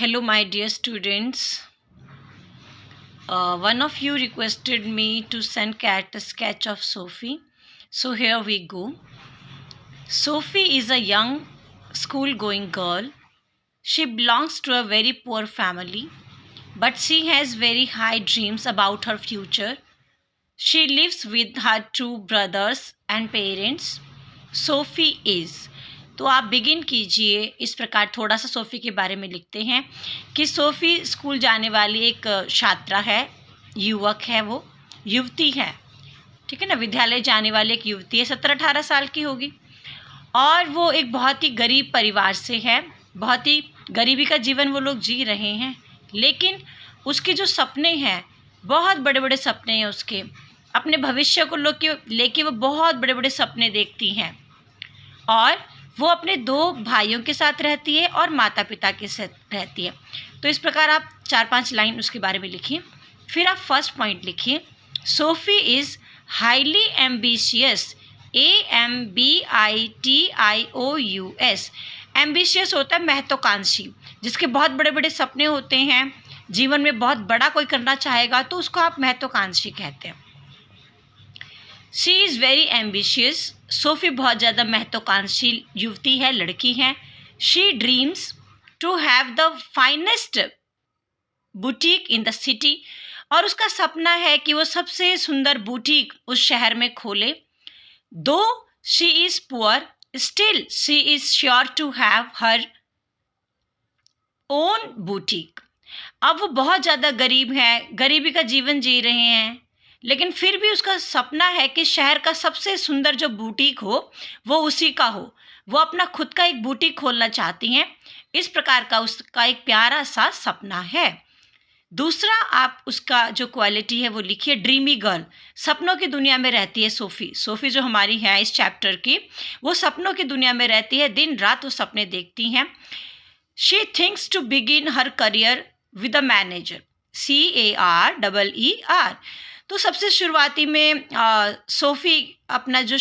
Hello, my dear students. One of you requested me to send Cat a sketch of Sophie. So here we go. Sophie is a young school-going girl. She belongs to a very poor family, but she has very high dreams about her future. She lives with her two brothers and parents. Sophie is. तो आप begin कीजिए। इस प्रकार थोड़ा सा SoFi के बारे में लिखते हैं कि सोफ़ी स्कूल जाने वाली एक छात्रा है, युवक है, वो युवती है, ठीक है ना, विद्यालय जाने वाली एक युवती है, 17-18 साल की होगी और वो एक बहुत ही गरीब परिवार से है। बहुत ही गरीबी का जीवन वो लोग जी रहे हैं, लेकिन उसके जो सपने हैं, बहुत बड़े बड़े सपने हैं उसके। अपने भविष्य को लेके वो बहुत बड़े बड़े सपने देखती हैं और वो अपने 2 भाइयों के साथ रहती है और माता पिता के साथ रहती है। तो इस प्रकार आप 4-5 लाइन उसके बारे में लिखिए। फिर आप फर्स्ट पॉइंट लिखिए, SoFi is highly ambitious, AMBITIOUS। Ambitious होता है महत्वाकांक्षी, जिसके बहुत बड़े बड़े सपने होते हैं, जीवन में बहुत बड़ा कोई करना चाहेगा तो उसको आप महत्वाकांक्षी कहते हैं। She is very ambitious. Sophie बहुत ज़्यादा महत्वाकांक्षी युवती है, लड़की है। She dreams to have the finest boutique in the city. और उसका सपना है कि वो सबसे सुंदर बुटीक उस शहर में खोले। Though she is poor, still she is sure to have her own boutique. अब वो बहुत ज़्यादा गरीब है, गरीबी का जीवन जी रहे हैं, लेकिन फिर भी उसका सपना है कि शहर का सबसे सुंदर जो बुटीक हो वो उसी का हो। वो अपना खुद का एक बुटीक खोलना चाहती हैं। इस प्रकार का उसका एक प्यारा सा सपना है। दूसरा, आप उसका जो क्वालिटी है वो लिखिए, ड्रीमी गर्ल। सपनों की दुनिया में रहती है सोफ़ी। सोफ़ी जो हमारी है इस चैप्टर की, वो सपनों की दुनिया में रहती है, दिन रात वो सपने देखती हैं। She thinks to begin her career with a manager, CAREER। तो सबसे शुरुआती में सोफ़ी अपना जो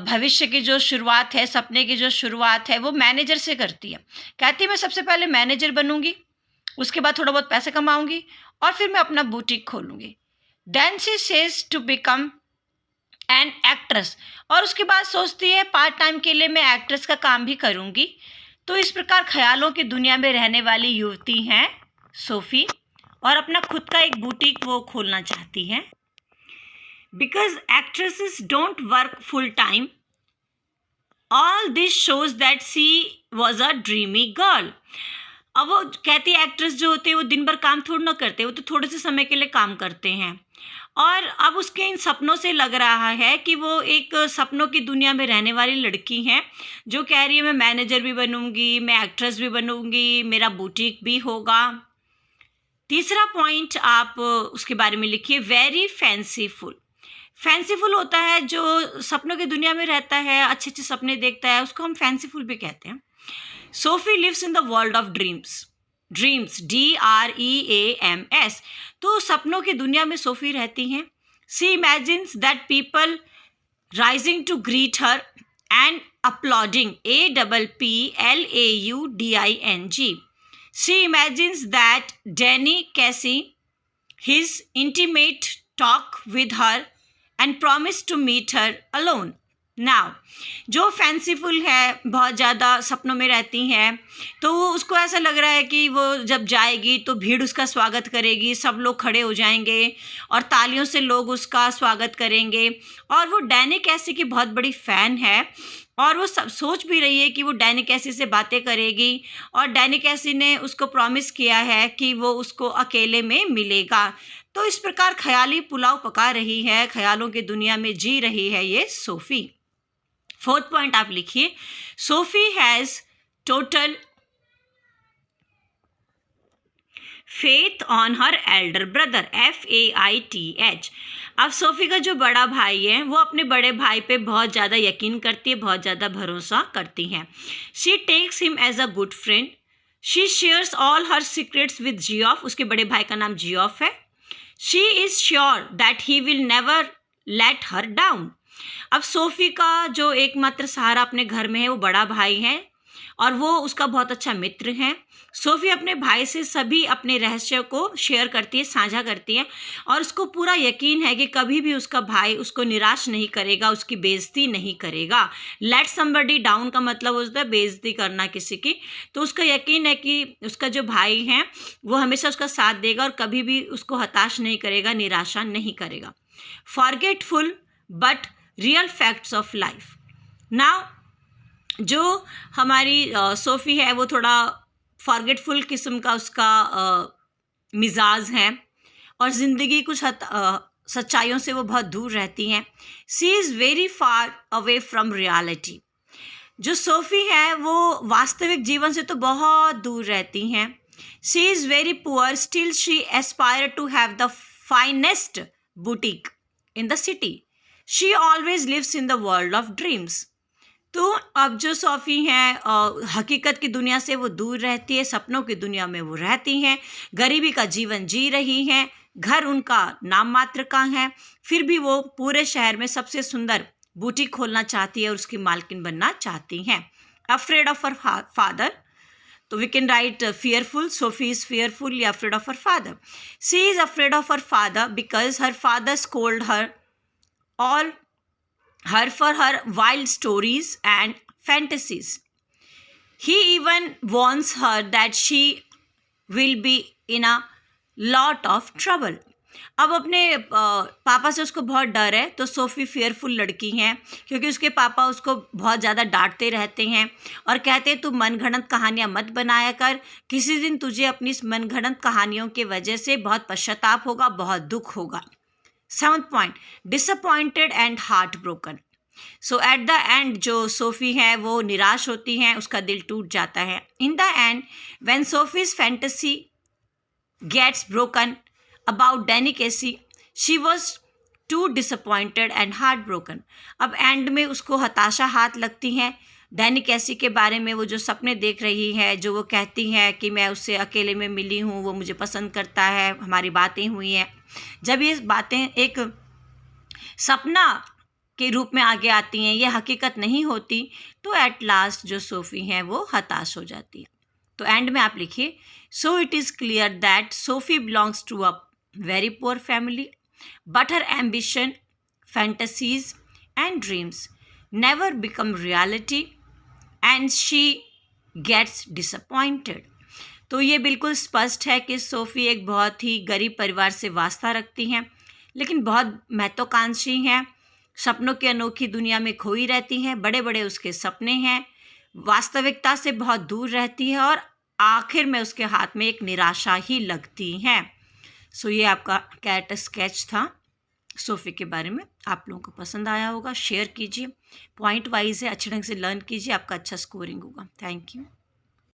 भविष्य की जो शुरुआत है, सपने की जो शुरुआत है, वो मैनेजर से करती है। कहती है मैं सबसे पहले मैनेजर बनूंगी, उसके बाद थोड़ा बहुत पैसे कमाऊंगी और फिर मैं अपना बुटीक खोलूंगी। Then she says to become an actress. और उसके बाद सोचती है पार्ट टाइम के लिए मैं एक्ट्रेस का काम भी करूंगी। तो इस प्रकार ख्यालों की दुनिया में रहने वाली युवती हैं सोफ़ी और अपना खुद का एक बुटीक वो खोलना चाहती हैं। Because actresses don't work full time, all this shows that she was a dreamy girl. अब वो कहती है एक्ट्रेस जो होते हैं वो दिन भर काम थोड़ा ना करते, वो तो थोड़े से समय के लिए काम करते हैं। और अब उसके इन सपनों से लग रहा है कि वो एक सपनों की दुनिया में रहने वाली लड़की है, जो कह रही है मैं मैनेजर भी बनूंगी, मैं एक्ट्रेस भी बनूंगी, मेरा बुटीक भी होगा। तीसरा पॉइंट आप उसके बारे में लिखिए, वेरी फैंसीफुल। फैंसीफुल होता है जो सपनों की दुनिया में रहता है, अच्छे अच्छे सपने देखता है, उसको हम फैंसीफुल भी कहते हैं। Sophie lives in the world of dreams, DREAMS। तो सपनों की दुनिया में सोफ़ी रहती हैं। She imagines that people rising to greet her and applauding, APPLAUDING। She imagines that Danny Casey, his intimate, talk with her and promise to meet her alone. Now, जो fanciful है, बहुत ज़्यादा सपनों में रहती हैं, तो उसको ऐसा लग रहा है कि वो जब जाएगी तो भीड़ उसका स्वागत करेगी, सब लोग खड़े हो जाएंगे और तालियों से लोग उसका स्वागत करेंगे। और वो डैनी कैसी की बहुत बड़ी फ़ैन है और वो सब सोच भी रही है कि वो डैनी कैसी से बातें करेगी और डैनी कैसी ने उसको प्रॉमिस किया है कि वो उसको अकेले में मिलेगा। तो इस प्रकार ख्याली पुलाव पका रही है, ख्यालों की दुनिया में जी रही है ये सोफ़ी। फोर्थ पॉइंट आप लिखिए, SoFi has total faith on her Elder brother, FAITH। अब सोफ़ी का जो बड़ा भाई है वो अपने बड़े भाई पे बहुत ज़्यादा यकीन करती है, बहुत ज़्यादा भरोसा करती हैं। She takes him as a good friend. She shares all her secrets with Geoff. उसके बड़े भाई का नाम जियोफ है। She is sure that he will never let her down. अब सोफ़ी का जो एकमात्र सहारा अपने घर में है वो बड़ा भाई है और वो उसका बहुत अच्छा मित्र है। सोफ़ी अपने भाई से सभी अपने रहस्य को शेयर करती है, साझा करती है, और उसको पूरा यकीन है कि कभी भी उसका भाई उसको निराश नहीं करेगा, उसकी बेइज्जती नहीं करेगा। लेट समबडी डाउन का मतलब होता है बेइज्जती करना किसी की। तो उसका यकीन है कि उसका जो भाई है वो हमेशा उसका साथ देगा और कभी भी उसको हताश नहीं करेगा, निराशा नहीं करेगा। Forgetful but real facts of life. Now जो हमारी सोफ़ी है वो थोड़ा फॉरगेटफुल किस्म का उसका मिजाज है, और ज़िंदगी कुछ सच्चाइयों से वो बहुत दूर रहती हैं। She is very far away from reality. जो सोफ़ी है वो वास्तविक जीवन से तो बहुत दूर रहती हैं। She is very poor, still she aspire to have the finest boutique in the city. She always lives in the world of dreams. तो अब जो सोफ़ी हैं हकीकत की दुनिया से वो दूर रहती है, सपनों की दुनिया में वो रहती हैं, गरीबी का जीवन जी रही हैं, घर उनका नाम मात्र का है, फिर भी वो पूरे शहर में सबसे सुंदर बुटीक खोलना चाहती है और उसकी मालकिन बनना चाहती हैं। अफ्रेड ऑफ हर फादर, तो we can write fearful. Sophie is fearful या afraid of her father. She is afraid of her father because her father scold her all her for her wild stories and fantasies. He even warns her that she will be in a lot of trouble. अब अपने पापा से उसको बहुत डर है, तो SoFi fearful लड़की हैं क्योंकि उसके पापा उसको बहुत ज़्यादा डांटते रहते हैं और कहते हैं तू मनगढ़ंत कहानियाँ मत बनाया कर, किसी दिन तुझे अपनी इस मनगढ़ंत कहानियों के वजह से बहुत पश्चाताप होगा, बहुत दुख होगा। 7th point, disappointed and heart broken. So at the end जो सोफ़ी है वो निराश होती हैं, उसका दिल टूट जाता है। In the end when Sophie's fantasy gets broken about Danny Casey, she was too disappointed and heartbroken. अब एंड में उसको हताशा हाथ लगती है। डैनी कैसी के बारे में वो जो सपने देख रही है, जो वो कहती है कि मैं उससे अकेले में मिली हूँ, वो मुझे पसंद करता है, हमारी बातें हुई हैं, जब ये बातें एक सपना के रूप में आगे आती हैं, ये हकीकत नहीं होती, तो एट लास्ट जो सोफ़ी हैं वो हताश हो जाती है। तो एंड में आप लिखिए, so it is clear that Sophie belongs to a very poor family, but her ambition, fantasies and dreams never become reality and she gets disappointed. तो ये बिल्कुल स्पष्ट है कि सोफ़ी एक बहुत ही गरीब परिवार से वास्ता रखती हैं, लेकिन बहुत महत्वाकांक्षी हैं, सपनों की अनोखी दुनिया में खोई रहती हैं, बड़े बड़े उसके सपने हैं, वास्तविकता से बहुत दूर रहती है और आखिर में उसके हाथ में एक निराशा ही लगती है। सो ये आपका कैरेक्टर स्केच था सोफ़ी के बारे में। आप लोगों को पसंद आया होगा, शेयर कीजिए, पॉइंट वाइज है, अच्छे ढंग से लर्न कीजिए, आपका अच्छा स्कोरिंग होगा। Thank you.